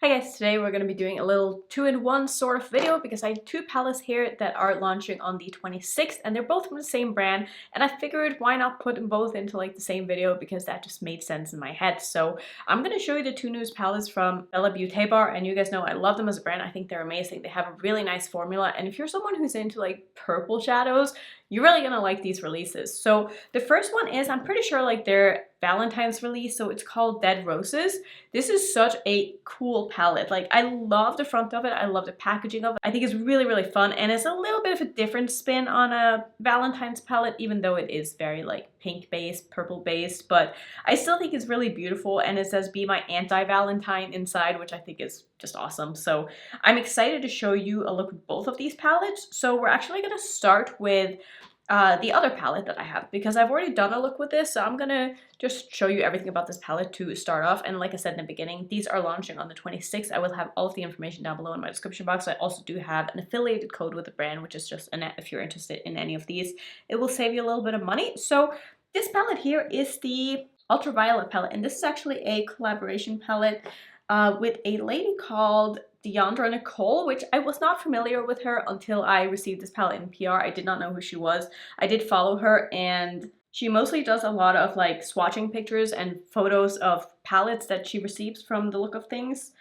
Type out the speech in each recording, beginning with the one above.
Hi guys, today we're going to be doing a little two-in-one sort of video because I have two palettes here that are launching on the 26th and they're both from the same brand, and I figured why not put them both into like the same video because that just made sense in my head. So I'm going to show you the two newest palettes from Bella Beaute Bar, and you guys know I love them as a brand. I think they're amazing. They have a really nice formula, and if you're someone who's into like purple shadows, you're really gonna like these releases. So the first one is, I'm pretty sure like their Valentine's release, so it's called Dead Roses. This is such a cool palette. Like, I love the front of it. I love the packaging of it. I think it's really, really fun, and it's a little bit of a different spin on a Valentine's palette, even though it is very like pink based, purple based, but I still think it's really beautiful, and it says "Be My Anti-Valentine" inside, which I think is just awesome. So I'm excited to show you a look at both of these palettes. So we're actually gonna start with the other palette that I have because I've already done a look with this, so I'm gonna just show you everything about this palette to start off. And like I said in the beginning, these are launching on the 26th. I will have all of the information down below in my description box. I also do have an affiliated code with the brand, which is just Annette. If you're interested in any of these, it will save you a little bit of money. So this palette here is the Ultraviolet palette, and this is actually a collaboration palette with a lady called Deandra Nicole, which I was not familiar with her until I received this palette in PR. I did not know who she was. I did follow her, and she mostly does a lot of like swatching pictures and photos of palettes that she receives from the look of things.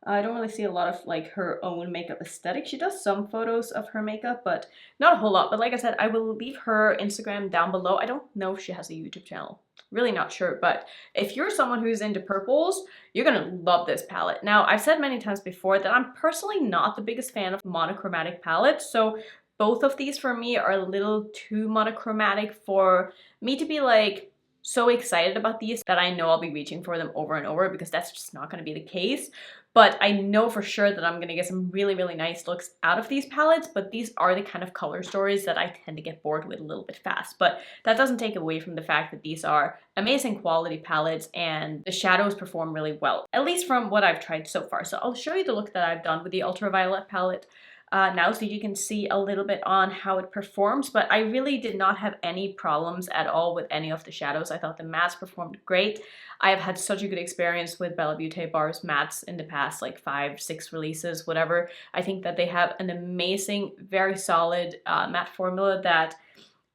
I don't really see a lot of like her own makeup aesthetic. She does some photos of her makeup, but not a whole lot. But like I said, I will leave her Instagram down below. I don't know if she has a YouTube channel. Really not sure, but if you're someone who's into purples, you're gonna love this palette. Now, I've said many times before that I'm personally not the biggest fan of monochromatic palettes, so both of these for me are a little too monochromatic for me to be like so excited about these that I know I'll be reaching for them over and over, because that's just not going to be the case. But I know for sure that I'm going to get some really, really nice looks out of these palettes, but these are the kind of color stories that I tend to get bored with a little bit fast. But that doesn't take away from the fact that these are amazing quality palettes and the shadows perform really well, at least from what I've tried so far. So I'll show you the look that I've done with the Ultraviolet palette now, so you can see a little bit on how it performs. But I really did not have any problems at all with any of the shadows. I thought the mattes performed great. I have had such a good experience with Bella Beaute Bar's mattes in the past like 5, 6 releases, whatever. I think that they have an amazing, very solid matte formula that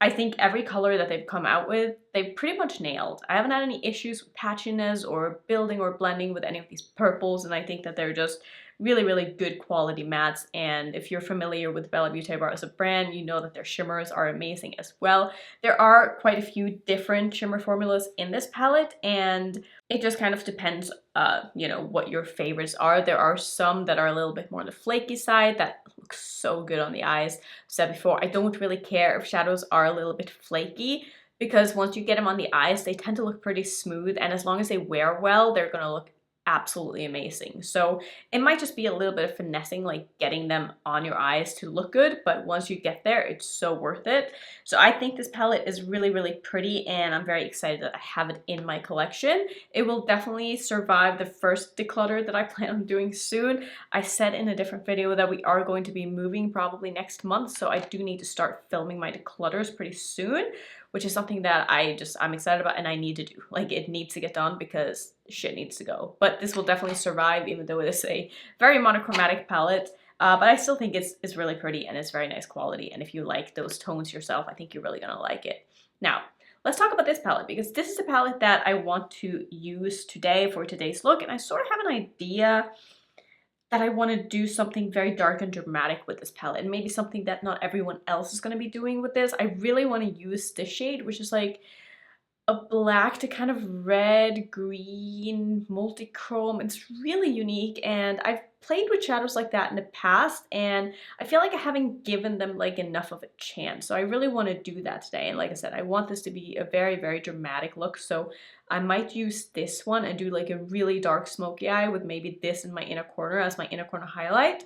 I think every color that they've come out with, they've pretty much nailed. I haven't had any issues with patchiness or building or blending with any of these purples, and I think that they're just really, really good quality mattes. And if you're familiar with Bella Beaute Bar as a brand, you know that their shimmers are amazing as well. There are quite a few different shimmer formulas in this palette, and it just kind of depends, you know, what your favorites are. There are some that are a little bit more on the flaky side that look so good on the eyes. I've said before, I don't really care if shadows are a little bit flaky, because once you get them on the eyes, they tend to look pretty smooth, and as long as they wear well, they're gonna look absolutely amazing. So it might just be a little bit of finessing, like getting them on your eyes to look good, but once you get there, it's so worth it. So I think this palette is really, really pretty, and I'm very excited that I have it in my collection. It will definitely survive the first declutter that I plan on doing soon. I said in a different video that we are going to be moving probably next month, so I do need to start filming my declutters pretty soon, which is something that I'm excited about and I need to do. Like, it needs to get done because shit needs to go. But this will definitely survive, even though it is a very monochromatic palette. But I still think it's really pretty and it's very nice quality. And if you like those tones yourself, I think you're really gonna like it. Now, let's talk about this palette, because this is the palette that I want to use today for today's look. And I sort of have an idea that I want to do something very dark and dramatic with this palette, and maybe something that not everyone else is going to be doing with this. I really want to use this shade, which is like a black to kind of red, green, multi-chrome. It's really unique, and I've played with shadows like that in the past, and I feel like I haven't given them like enough of a chance. So I really want to do that today. And like I said, I want this to be a very, very dramatic look. So I might use this one and do like a really dark smoky eye with maybe this in my inner corner as my inner corner highlight.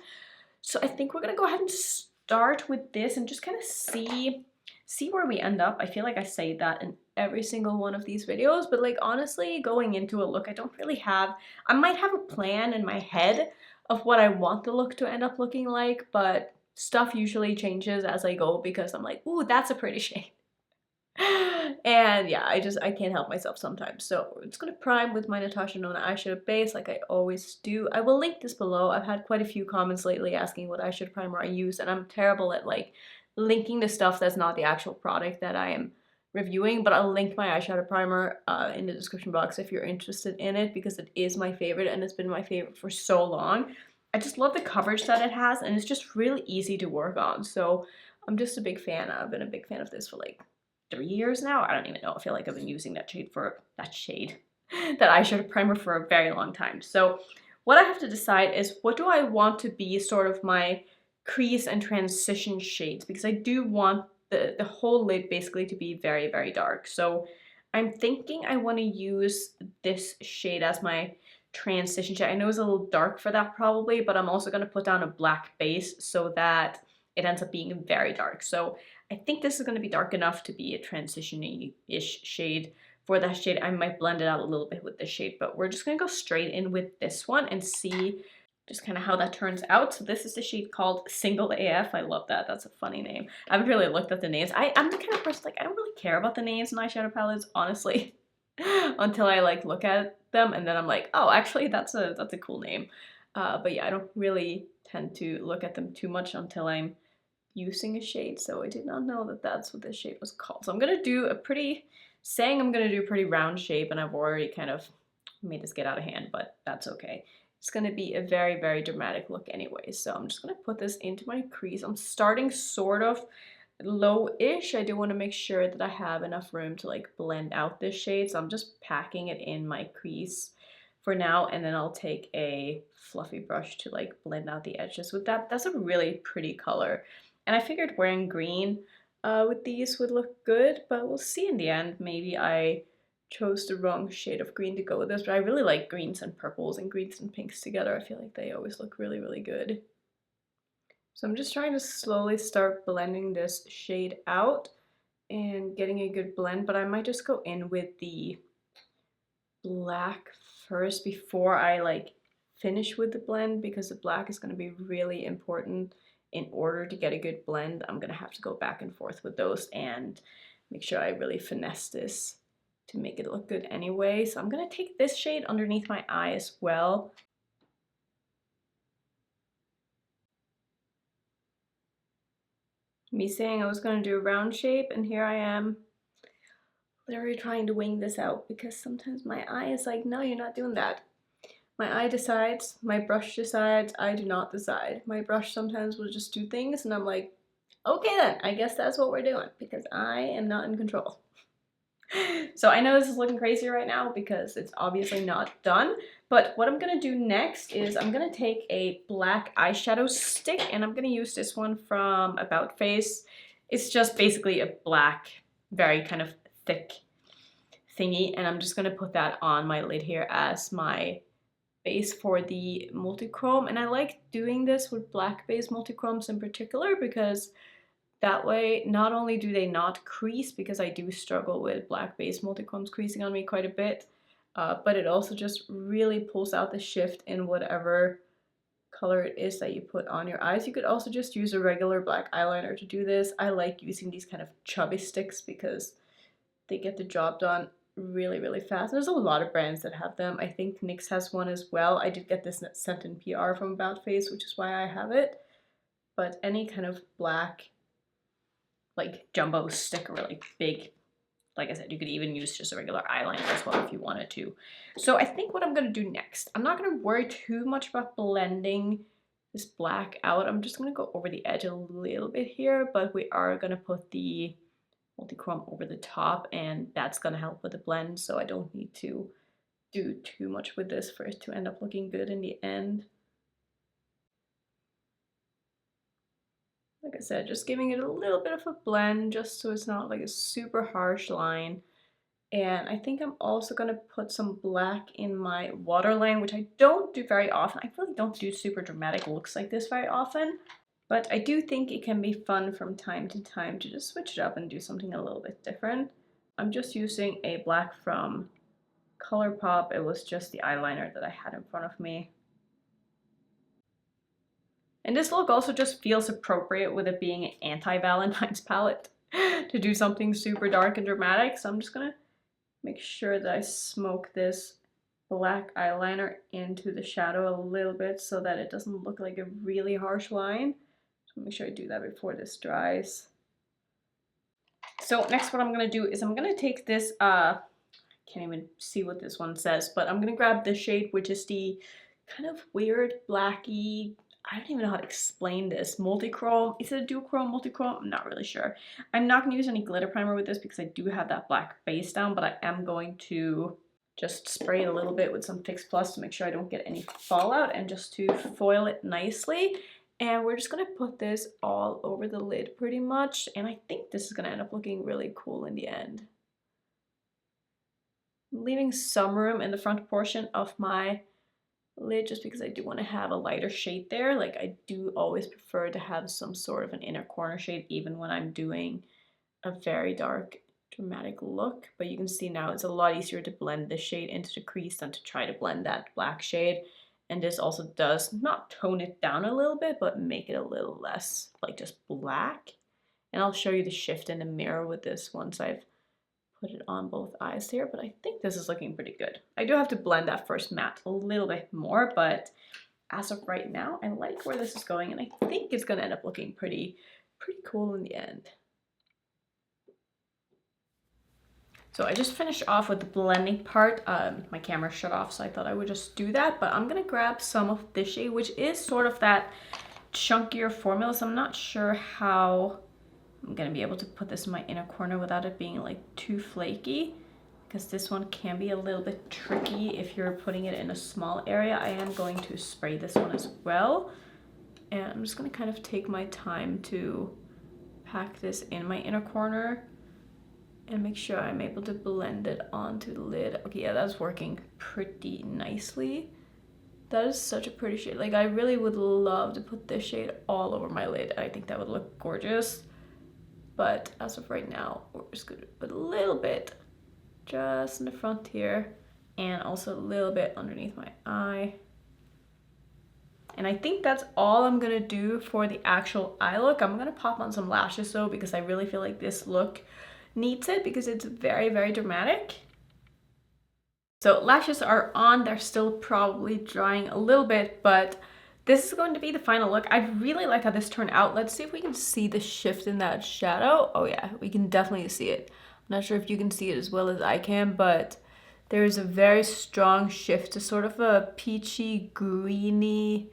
So I think we're gonna go ahead and start with this and just kind of see where we end up. I feel like I say that in every single one of these videos, but like honestly, going into a look, I don't really have, I might have a plan in my head of what I want the look to end up looking like, but stuff usually changes as I go, because I'm like, ooh, that's a pretty shade. And yeah, I can't help myself sometimes. So we're just gonna prime with my Natasha Nona eyeshadow base like I always do. I will link this below. I've had quite a few comments lately asking what eyeshadow primer I use, and I'm terrible at like linking the stuff that's not the actual product that I am reviewing, but I'll link my eyeshadow primer in the description box if you're interested in it, because it is my favorite and it's been my favorite for so long. I just love the coverage that it has, and it's just really easy to work on. So I'm just a big fan. I've been a big fan of this for like 3 years now. I don't even know. I feel like I've been using that that eyeshadow primer for a very long time. So what I have to decide is, what do I want to be sort of my crease and transition shades, because I do want the whole lid basically to be very, very dark. So I'm thinking I want to use this shade as my transition shade. I know it's a little dark for that probably, but I'm also going to put down a black base so that it ends up being very dark. So I think this is going to be dark enough to be a transition-ish shade. For that shade, I might blend it out a little bit with this shade, but we're just going to go straight in with this one and see just kind of how that turns out. So this is the shade called Single AF. I love that. That's a funny name. I haven't really looked at the names. I'm the kind of person, like, I don't really care about the names in eyeshadow palettes, honestly, until I like look at them, and then I'm like, oh, actually that's a cool name. But yeah, I don't really tend to look at them too much until I'm using a shade, so I did not know that that's what this shade was called. So I'm gonna do a pretty round shape, and I've already kind of made this get out of hand, but that's okay. It's gonna be a very, very dramatic look anyway. So I'm just gonna put this into my crease. I'm starting sort of low-ish. I do want to make sure that I have enough room to like blend out this shade, so I'm just packing it in my crease for now, and then I'll take a fluffy brush to like blend out the edges with that. That's a really pretty color. And I figured wearing green with these would look good, but we'll see in the end. Maybe I chose the wrong shade of green to go with this, but I really like greens and purples and greens and pinks together. I feel like they always look really, really good. So I'm just trying to slowly start blending this shade out and getting a good blend, but I might just go in with the black first before I like finish with the blend, because the black is going to be really important in order to get a good blend. I'm going to have to go back and forth with those and make sure I really finesse this to make it look good anyway. So I'm going to take this shade underneath my eye as well. Me saying I was going to do a round shape, and here I am literally trying to wing this out, because sometimes my eye is like, no, you're not doing that. My eye decides, my brush decides, I do not decide. My brush sometimes will just do things, and I'm like, okay then, I guess that's what we're doing, because I am not in control. So I know this is looking crazy right now because it's obviously not done, but what I'm gonna do next is I'm gonna take a black eyeshadow stick, and I'm gonna use this one from About Face. It's just basically a black, very kind of thick thingy, and I'm just gonna put that on my lid here as my base for the multi-chrome. And I like doing this with black base multi-chromes in particular, because that way, not only do they not crease, because I do struggle with black base multi-chromes creasing on me quite a bit, but it also just really pulls out the shift in whatever color it is that you put on your eyes. You could also just use a regular black eyeliner to do this. I like using these kind of chubby sticks because they get the job done really, really fast. There's a lot of brands that have them. I think NYX has one as well. I did get this sent in PR from About Face, which is why I have it. But any kind of black, like jumbo stick, or really big, like I said, you could even use just a regular eyeliner as well if you wanted to. So I think what I'm gonna do next, I'm not gonna worry too much about blending this black out. I'm just gonna go over the edge a little bit here, but we are gonna put the multi-chrome over the top, and that's gonna help with the blend, so I don't need to do too much with this for it to end up looking good in the end. Like I said, just giving it a little bit of a blend just so it's not like a super harsh line. And I think I'm also going to put some black in my waterline, which I don't do very often. I really don't do super dramatic looks like this very often. But I do think it can be fun from time to time to just switch it up and do something a little bit different. I'm just using a black from ColourPop. It was just the eyeliner that I had in front of me. And this look also just feels appropriate with it being an anti-Valentine's palette. to do something super dark and dramatic. So I'm just gonna make sure that I smoke this black eyeliner into the shadow a little bit so that it doesn't look like a really harsh line. So make sure I do that before this dries. So next what I'm gonna do is I'm gonna take this, can't even see what this one says, but I'm gonna grab this shade, which is the kind of weird blacky, I don't even know how to explain this, multichrome. Is it a duochrome, multichrome? I'm not really sure. I'm not gonna use any glitter primer with this because I do have that black base down, but I am going to just spray it a little bit with some Fix Plus to make sure I don't get any fallout and just to foil it nicely. And we're just gonna put this all over the lid pretty much. And I think this is gonna end up looking really cool in the end. I'm leaving some room in the front portion of my lid just because I do want to have a lighter shade there. Like I do always prefer to have some sort of an inner corner shade even when I'm doing a very dark dramatic look. But you can see now it's a lot easier to blend this shade into the crease than to try to blend that black shade. And this also does not tone it down a little bit, but make it a little less like just black. And I'll show you the shift in the mirror with this once I've put it on both eyes here, but I think this is looking pretty good. I do have to blend that first matte a little bit more, but as of right now, I like where this is going, and I think it's gonna end up looking pretty cool in the end. So I just finished off with the blending part. My camera shut off, so I thought I would just do that, but I'm gonna grab some of this shade, which is sort of that chunkier formula, so I'm not sure how I'm gonna be able to put this in my inner corner without it being like too flaky, because this one can be a little bit tricky if you're putting it in a small area. I am going to spray this one as well, and I'm just gonna kind of take my time to pack this in my inner corner and make sure I'm able to blend it onto the lid. Okay, yeah, that's working pretty nicely. That is such a pretty shade. Like I really would love to put this shade all over my lid. I think that would look gorgeous. But as of right now, we're just gonna put a little bit just in the front here and also a little bit underneath my eye. And I think that's all I'm gonna do for the actual eye look. I'm gonna pop on some lashes though, because I really feel like this look needs it because it's very, very dramatic. So lashes are on, they're still probably drying a little bit, but this is going to be the final look. I really like how this turned out. Let's see if we can see the shift in that shadow. Oh yeah, we can definitely see it. I'm not sure if you can see it as well as I can, but there's a very strong shift to sort of a peachy, greeny,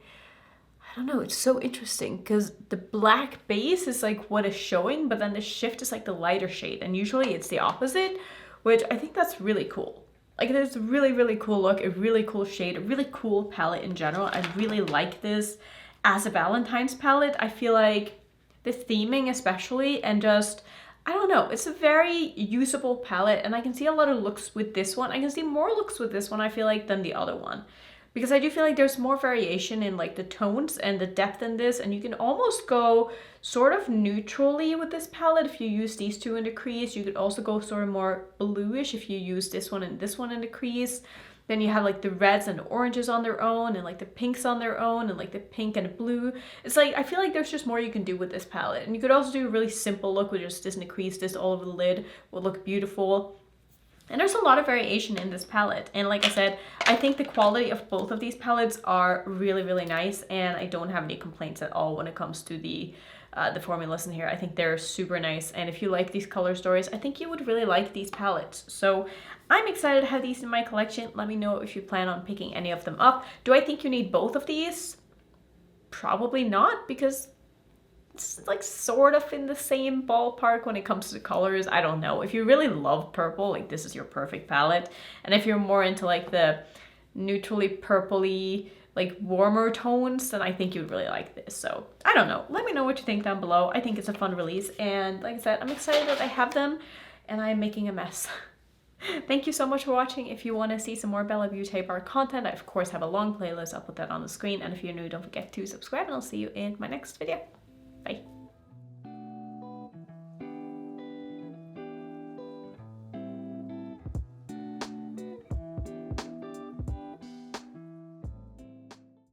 I don't know, it's so interesting because the black base is like what is showing, but then the shift is like the lighter shade, and usually it's the opposite, which I think that's really cool. Like it's a really, really cool look, a really cool shade, a really cool palette in general. I really like this as a Valentine's palette. I feel like the theming especially, and just, I don't know, it's a very usable palette, and I can see a lot of looks with this one. I can see more looks with this one, I feel like, than the other one. Because I do feel like there's more variation in like the tones and the depth in this, and you can almost go sort of neutrally with this palette if you use these two in the crease. You could also go sort of more bluish if you use this one and this one in the crease. Then you have like the reds and the oranges on their own, and like the pinks on their own, and like the pink and the blue. It's like, I feel like there's just more you can do with this palette. And you could also do a really simple look with just this in the crease, this all over the lid will look beautiful. And there's a lot of variation in this palette. And like I said, I think the quality of both of these palettes are really, really nice. And I don't have any complaints at all when it comes to the formulas in here. I think they're super nice. And if you like these color stories, I think you would really like these palettes. So I'm excited to have these in my collection. Let me know if you plan on picking any of them up. Do I think you need both of these? Probably not, because it's like sort of in the same ballpark when it comes to colors. I don't know. If you really love purple, like this is your perfect palette. And if you're more into like the neutrally purpley, like warmer tones, then I think you'd really like this. So I don't know. Let me know what you think down below. I think it's a fun release. And like I said, I'm excited that I have them and I'm making a mess. Thank you so much for watching. If you want to see some more Bella Beaute Bar content, I of course have a long playlist. I'll put that on the screen. And if you're new, don't forget to subscribe, and I'll see you in my next video. Bye.